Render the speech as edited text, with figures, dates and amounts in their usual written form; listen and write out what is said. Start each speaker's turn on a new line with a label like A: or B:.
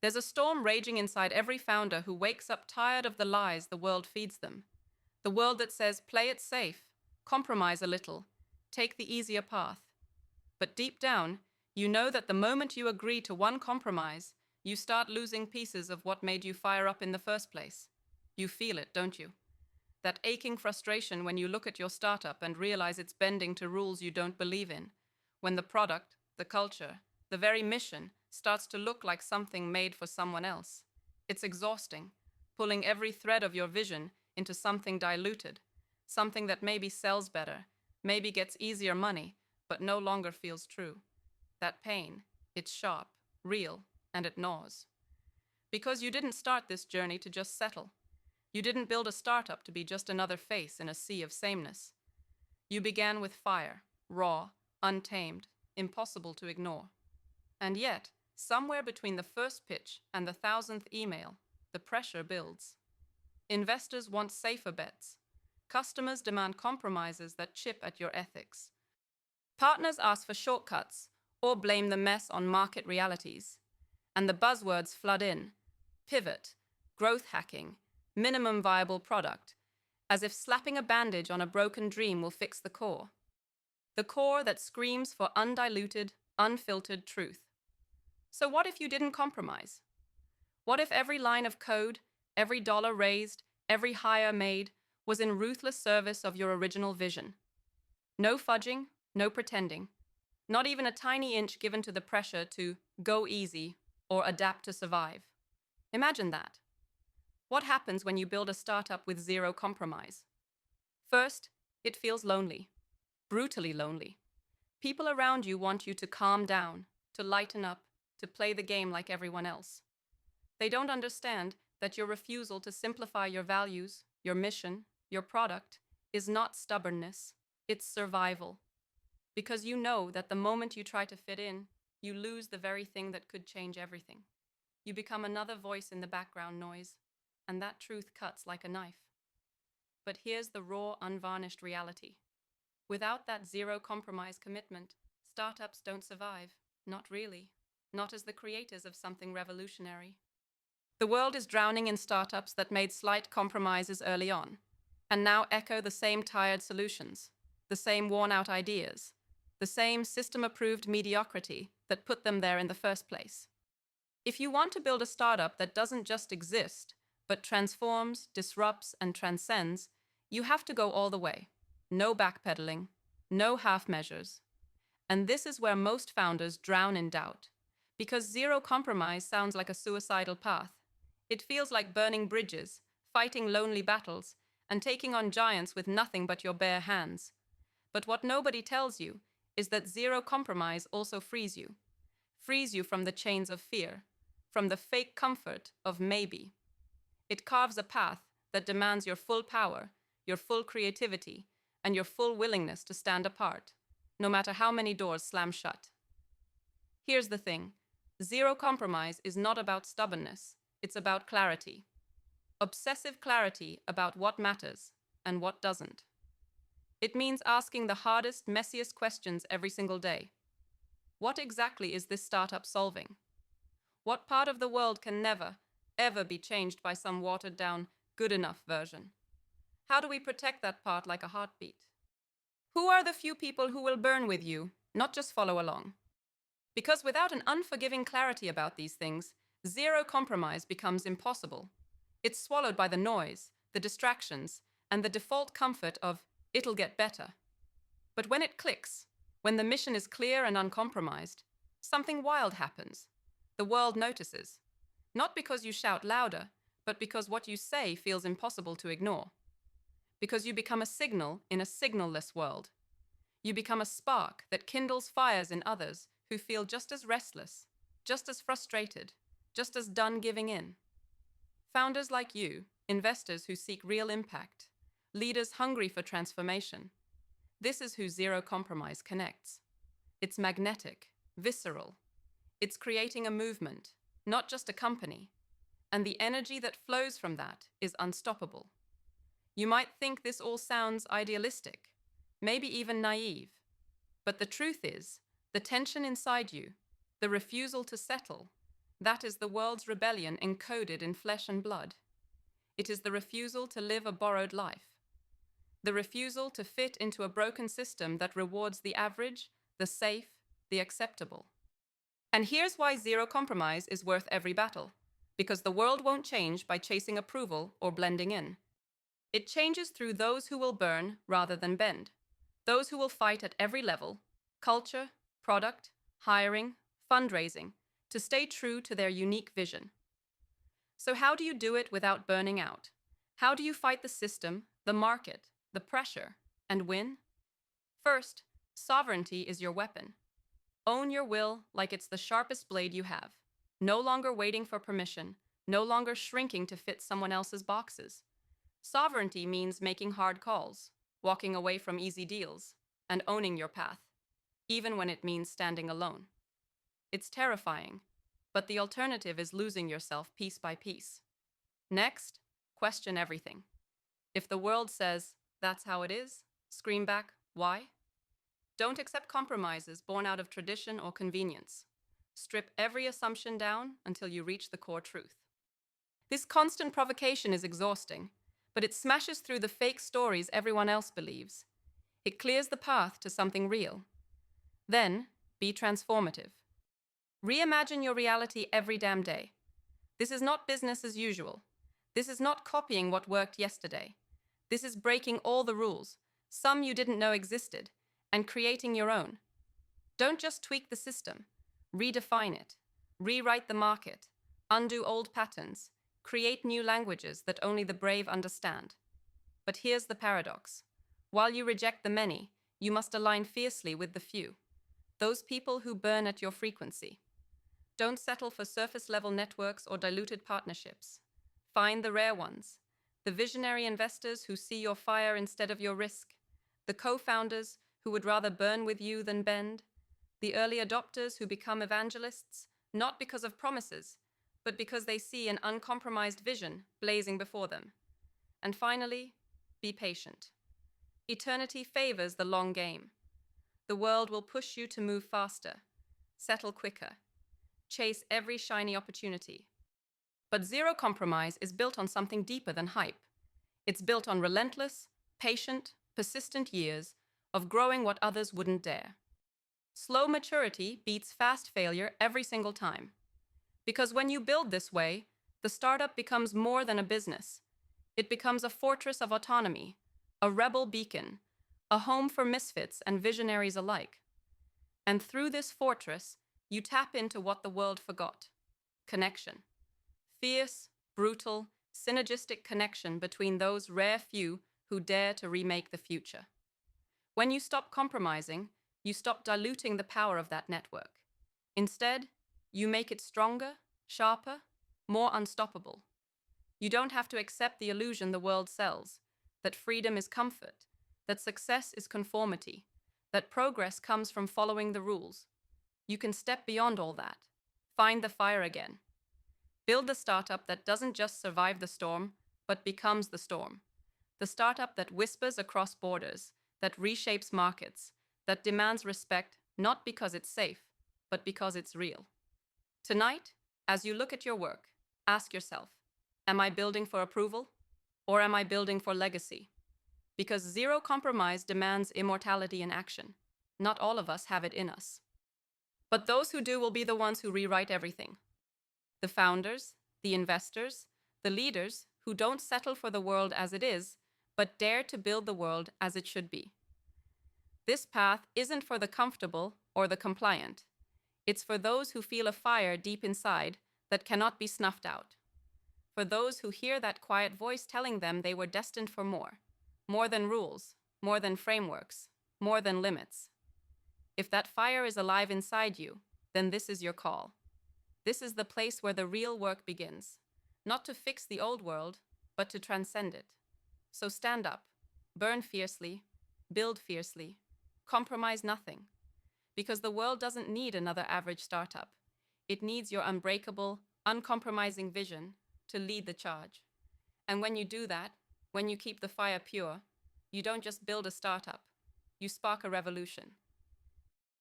A: There's a storm raging inside every founder who wakes up tired of the lies the world feeds them. The world that says, play it safe, compromise a little, take the easier path. But deep down, you know that the moment you agree to one compromise, you start losing pieces of what made you fire up in the first place. You feel it, don't you? That aching frustration when you look at your startup and realize it's bending to rules you don't believe in. When the product, the culture, the very mission starts to look like something made for someone else. It's exhausting, pulling every thread of your vision into something diluted, something that maybe sells better, maybe gets easier money, but no longer feels true. That pain, it's sharp, real, and it gnaws. Because you didn't start this journey to just settle. You didn't build a startup to be just another face in a sea of sameness. You began with fire, raw, untamed, impossible to ignore. And yet, somewhere between the first pitch and the 1,000th email, the pressure builds. Investors want safer bets. Customers demand compromises that chip at your ethics. Partners ask for shortcuts or blame the mess on market realities. And the buzzwords flood in: pivot, growth hacking, minimum viable product, as if slapping a bandage on a broken dream will fix the core. The core that screams for undiluted, unfiltered truth. So what if you didn't compromise? What if every line of code, every dollar raised, every hire made was in ruthless service of your original vision? No fudging, no pretending, not even a tiny inch given to the pressure to go easy or adapt to survive. Imagine that. What happens when you build a startup with zero compromise? First, it feels lonely, brutally lonely. People around you want you to calm down, to lighten up, to play the game like everyone else. They don't understand that your refusal to simplify your values, your mission, your product is not stubbornness, it's survival. Because you know that the moment you try to fit in, you lose the very thing that could change everything. You become another voice in the background noise, and that truth cuts like a knife. But here's the raw, unvarnished reality. Without that zero compromise commitment, startups don't survive. Not really. Not as the creators of something revolutionary. The world is drowning in startups that made slight compromises early on, and now echo the same tired solutions, the same worn-out ideas, the same system-approved mediocrity that put them there in the first place. If you want to build a startup that doesn't just exist, but transforms, disrupts, and transcends, you have to go all the way. No backpedaling, no half measures. And this is where most founders drown in doubt. Because zero compromise sounds like a suicidal path. It feels like burning bridges, fighting lonely battles, and taking on giants with nothing but your bare hands. But what nobody tells you is that zero compromise also frees you. Frees you from the chains of fear, from the fake comfort of maybe. It carves a path that demands your full power, your full creativity, and your full willingness to stand apart, no matter how many doors slam shut. Here's the thing. Zero compromise is not about stubbornness, it's about clarity. Obsessive clarity about what matters and what doesn't. It means asking the hardest, messiest questions every single day. What exactly is this startup solving? What part of the world can never, ever be changed by some watered-down, good enough version? How do we protect that part like a heartbeat? Who are the few people who will burn with you, not just follow along? Because without an unforgiving clarity about these things, zero compromise becomes impossible. It's swallowed by the noise, the distractions, and the default comfort of, it'll get better. But when it clicks, when the mission is clear and uncompromised, something wild happens. The world notices. Not because you shout louder, but because what you say feels impossible to ignore. Because you become a signal in a signal-less world. You become a spark that kindles fires in others who feel just as restless, just as frustrated, just as done giving in. Founders like you, investors who seek real impact, leaders hungry for transformation. This is who zero compromise connects. It's magnetic, visceral. It's creating a movement, not just a company. And the energy that flows from that is unstoppable. You might think this all sounds idealistic, maybe even naive. But the truth is, the tension inside you, the refusal to settle, That is the world's rebellion encoded in flesh and blood. It is the refusal to live a borrowed life. The refusal to fit into a broken system that rewards the average, the safe, the acceptable. And here's why zero compromise is worth every battle. Because the world won't change by chasing approval or blending in. It changes through those who will burn rather than bend. Those who will fight at every level, culture, product, hiring, fundraising, to stay true to their unique vision. So how do you do it without burning out? How do you fight the system, the market, the pressure, and win? First, sovereignty is your weapon. Own your will like it's the sharpest blade you have. No longer waiting for permission, no longer shrinking to fit someone else's boxes. Sovereignty means making hard calls, walking away from easy deals, and owning your path, even when it means standing alone. It's terrifying, but the alternative is losing yourself piece by piece. Next, question everything. If the world says, that's how it is, scream back, why? Don't accept compromises born out of tradition or convenience. Strip every assumption down until you reach the core truth. This constant provocation is exhausting, but it smashes through the fake stories everyone else believes. It clears the path to something real. Then, be transformative. Reimagine your reality every damn day. This is not business as usual. This is not copying what worked yesterday. This is breaking all the rules, some you didn't know existed, and creating your own. Don't just tweak the system. Redefine it. Rewrite the market. Undo old patterns. Create new languages that only the brave understand. But here's the paradox. While you reject the many, you must align fiercely with the few. Those people who burn at your frequency. Don't settle for surface-level networks or diluted partnerships. Find the rare ones. The visionary investors who see your fire instead of your risk. The co-founders who would rather burn with you than bend. The early adopters who become evangelists, not because of promises, but because they see an uncompromised vision blazing before them. And finally, be patient. Eternity favors the long game. The world will push you to move faster, settle quicker, chase every shiny opportunity. But zero compromise is built on something deeper than hype. It's built on relentless, patient, persistent years of growing what others wouldn't dare. Slow maturity beats fast failure every single time. Because when you build this way, the startup becomes more than a business. It becomes a fortress of autonomy, a rebel beacon, a home for misfits and visionaries alike. And through this fortress, you tap into what the world forgot: connection. Fierce, brutal, synergistic connection between those rare few who dare to remake the future. When you stop compromising, you stop diluting the power of that network. Instead, you make it stronger, sharper, more unstoppable. You don't have to accept the illusion the world sells, that freedom is comfort, that success is conformity, that progress comes from following the rules. You can step beyond all that. Find the fire again. Build the startup that doesn't just survive the storm, but becomes the storm. The startup that whispers across borders, that reshapes markets, that demands respect not because it's safe, but because it's real. Tonight, as you look at your work, ask yourself, am I building for approval, or am I building for legacy? Because zero compromise demands immortality in action. Not all of us have it in us. But those who do will be the ones who rewrite everything. The founders, the investors, the leaders who don't settle for the world as it is, but dare to build the world as it should be. This path isn't for the comfortable or the compliant. It's for those who feel a fire deep inside that cannot be snuffed out. For those who hear that quiet voice telling them they were destined for more. More than rules, more than frameworks, more than limits. If that fire is alive inside you, then this is your call. This is the place where the real work begins. Not to fix the old world, but to transcend it. So stand up, burn fiercely, build fiercely, compromise nothing. Because the world doesn't need another average startup. It needs your unbreakable, uncompromising vision to lead the charge. And when you do that, when you keep the fire pure, you don't just build a startup, you spark a revolution.